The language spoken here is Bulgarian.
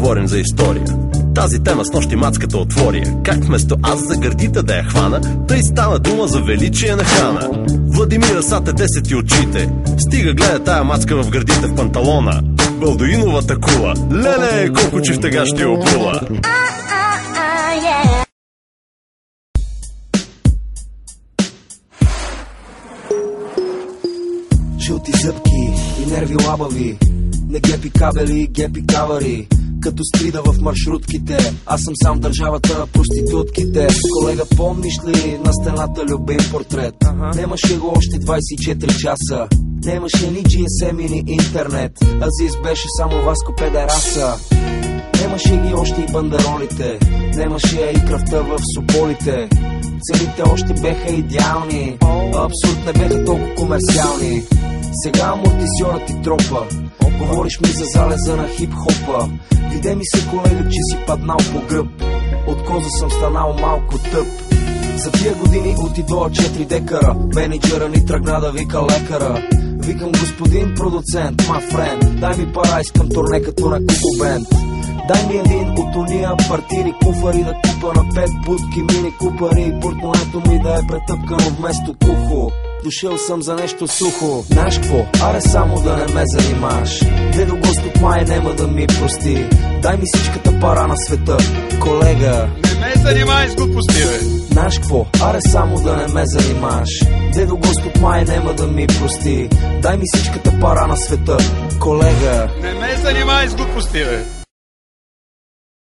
говорим за история. Тази тема с нощи мацката отвория. Как вместо аз за гърдите да я хвана, тъй стана дума за величие на храна. Владимира сате 10 и очите. Стига гледа тая мацка в гърдите в панталона. Балдуиновата кула. Леле, колко чифтега ще я опула. Жълти зъбки и нерви лабави, не гепи кабели, гепи кавари. Като стрида в маршрутките, аз съм сам държавата на проститутките. Колега, помниш ли на стената любим портрет? Немаше го още 24 часа. Немаше ни GSM и ни интернет. Азис беше само Васко педераса. Немаше ги още и бандеролите. Немаше я и кръвта в сополите. Целите още беха идеални. Абсурд не беха толкова комерциални. Сега амортизьорът ти тропа. Говориш ми за залеза на хип-хопа. Виде ми се, колега, че си паднал по гръб. От коза съм станал малко тъп. За тия години отидоа 4 декара. Менеджера ни тръгна да вика лекара. Викам: господин продуцент, my friend, дай ми пара, искам турне като на Кукубенд. Дай ми един от уния партири куфари да купа на 5 будки мини купари. И портмонето ми да е претъпкано вместо кухо. Дошъл съм за нещо сухо. Знаеш какво? Аре само да не ме занимаш. Дедо Господ май нема да ми прости. Дай ми всичката пара на света, колега. Не ме занимай с глупости, бе. Знаеш какво? Аре само да не ме занимаш. Дедо Господ май нема да ми прости. Дай ми всичката пара на света, колега. Не ме занимай с глупости, бе.